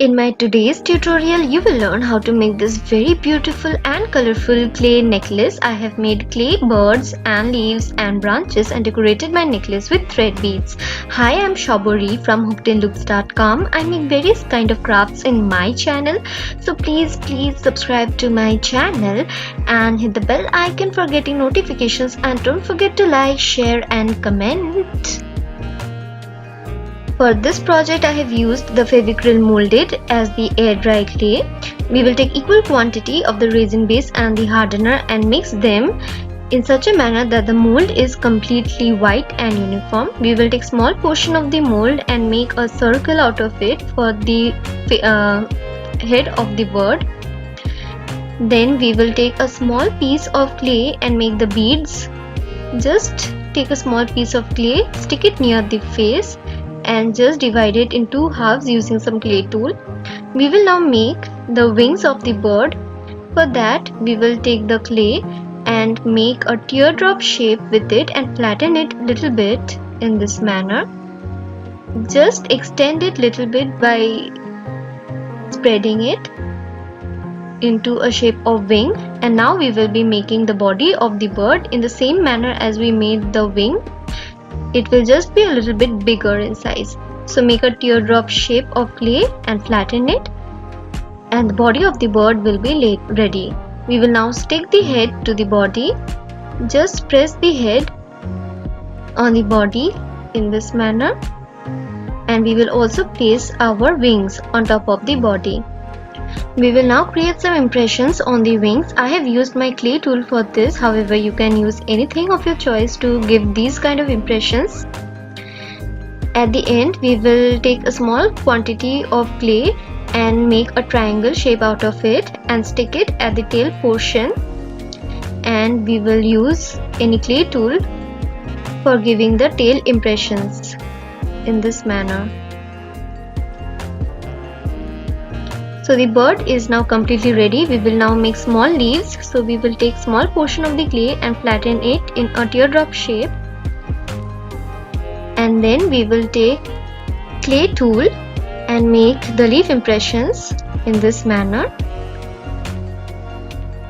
In my today's tutorial, you will learn how to make this very beautiful and colorful clay necklace. I have made clay birds and leaves and branches and decorated my necklace with thread beads. Hi, I'm Shabori from hookedinloops.com. I make various kind of crafts in my channel. So please subscribe to my channel and hit the bell icon for getting notifications, and don't forget to like, share and comment. For this project, I have used the fevicryl mouldit as the air dry clay. We will take equal quantity of the resin base and the hardener and mix them in such a manner that the mold is completely white and uniform. We will take small portion of the mold and make a circle out of it for the head of the bird. Then we will take a small piece of clay and make the beads. Just take a small piece of clay, stick it near the face and just divide it in two halves using some clay tool. We will now make the wings of the bird. For that, we will take the clay and make a teardrop shape with it and flatten it little bit in this manner. Just extend it little bit by spreading it into a shape of wing, and now we will be making the body of the bird in the same manner as we made the wing. It will just be a little bit bigger in size. So make a teardrop shape of clay and flatten it, and the body of the bird will be ready. We will now stick the head to the body. Just press the head on the body in this manner, and we will also place our wings on top of the body. We will now create some impressions on the wings. I have used my clay tool for this. However, you can use anything of your choice to give these kind of impressions. At the end, we will take a small quantity of clay and make a triangle shape out of it and stick it at the tail portion. And we will use any clay tool for giving the tail impressions in this manner. So the bird is now completely ready. We will now make small leaves. So we will take small portion of the clay and flatten it in a teardrop shape. And then we will take clay tool and make the leaf impressions in this manner.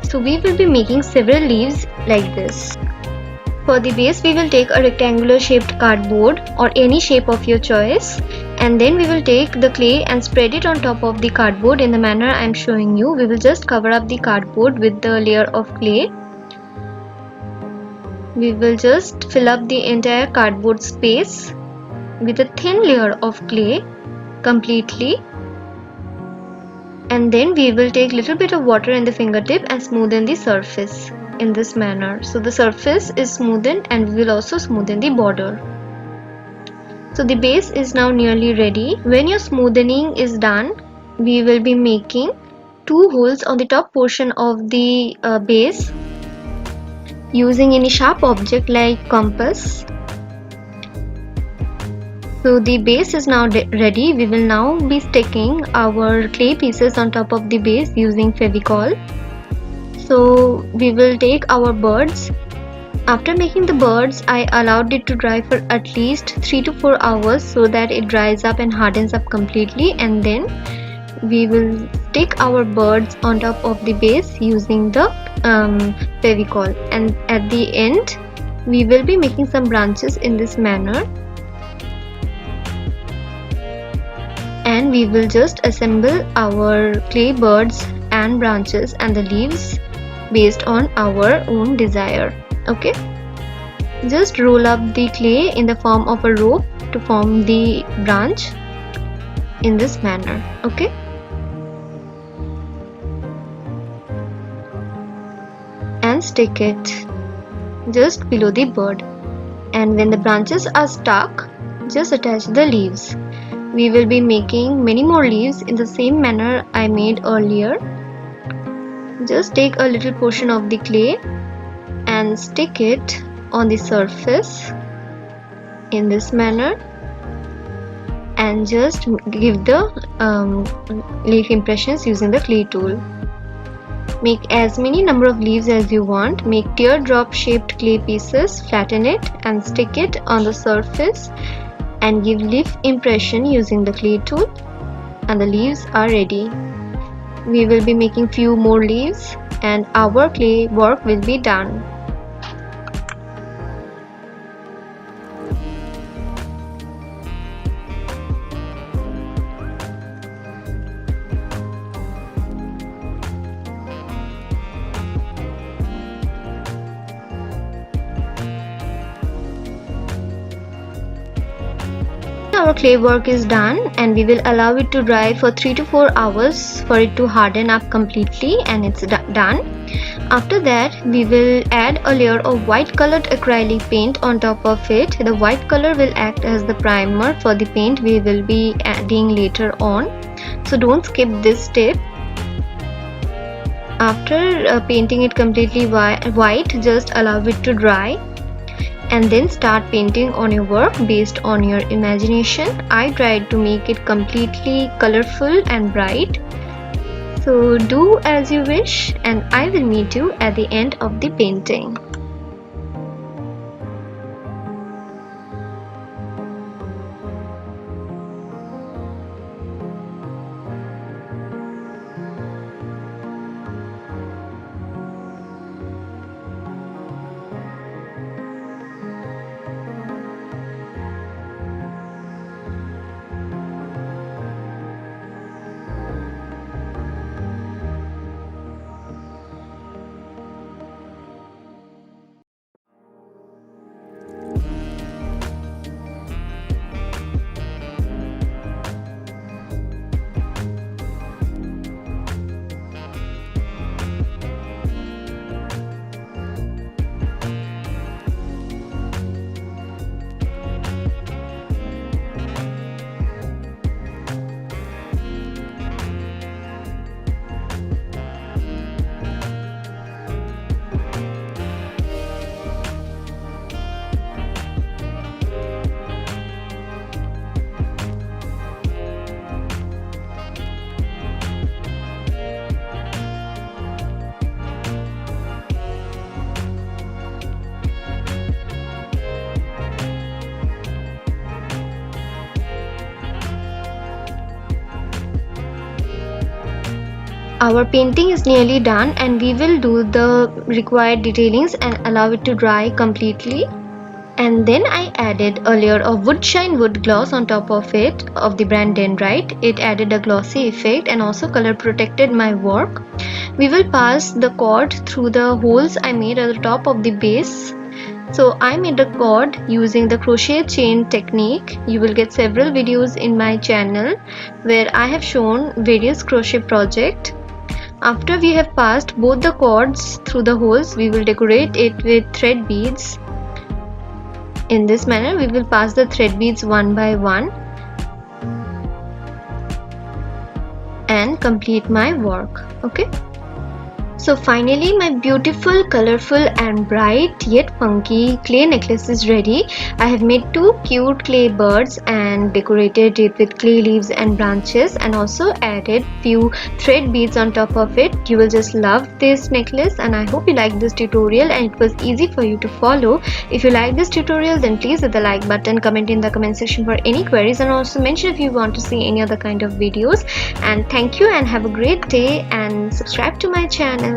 So we will be making several leaves like this. For the base, we will take a rectangular shaped cardboard or any shape of your choice, and then we will take the clay and spread it on top of the cardboard in the manner I am showing you. We will just cover up the cardboard with the layer of clay. We will just fill up the entire cardboard space with a thin layer of clay completely, and then we will take little bit of water in the fingertip and smoothen the surface in this manner. So the surface is smoothened, and we will also smoothen the border. So the base is now nearly ready. When your smoothing is done, we will be making two holes on the top portion of the base using any sharp object like compass. So the base is now ready. We will now be sticking our clay pieces on top of the base using fevicryl. So we will take our birds. After making the birds, I allowed it to dry for at least 3 to 4 hours so that it dries up and hardens up completely, and then we will stick our birds on top of the base using the fevicryl, and at the end we will be making some branches in this manner, and we will just assemble our clay birds and branches and the leaves based on our own desire. Okay, just roll up the clay in the form of a rope to form the branch in this manner. Okay, and stick it just below the bird, and when the branches are stuck, just attach the leaves. We will be making many more leaves in the same manner I made earlier. Just take a little portion of the clay and stick it on the surface in this manner, and just give the leaf impressions using the clay tool. Make as many number of leaves as you want. Make teardrop shaped clay pieces, flatten it and stick it on the surface and give leaf impression using the clay tool. and the leaves are ready. We will be making few more leaves and our clay work will be done. Our clay work is done and we will allow it to dry for 3 to 4 hours for it to harden up completely, and it's done. After that we will add a layer of white colored acrylic paint on top of it. The white color will act as the primer for the paint we will be adding later on, so don't skip this step. After painting it completely white, just allow it to dry and then start painting on your work based on your imagination. I tried to make it completely colorful and bright, so do as you wish, and I will meet you at the end of the painting. Our painting is nearly done and we will do the required detailings and allow it to dry completely. And then I added a layer of wood shine wood gloss on top of it, of the brand Dendrite. It added a glossy effect and also color protected my work. We will pass the cord through the holes I made at the top of the base. So I made a cord using the crochet chain technique. You will get several videos in my channel where I have shown various crochet projects. After we have passed both the cords through the holes, we will decorate it with thread beads. In this manner, we will pass the thread beads one by one and complete my work. Okay. So finally my beautiful, colorful and bright yet funky clay necklace is ready. I have made two cute clay birds and decorated it with clay leaves and branches and also added few thread beads on top of it. You will just love this necklace and I hope you like this tutorial and it was easy for you to follow. If you like this tutorial then please hit the like button, comment in the comment section for any queries and also mention if you want to see any other kind of videos. And thank you and have a great day and subscribe to my channel.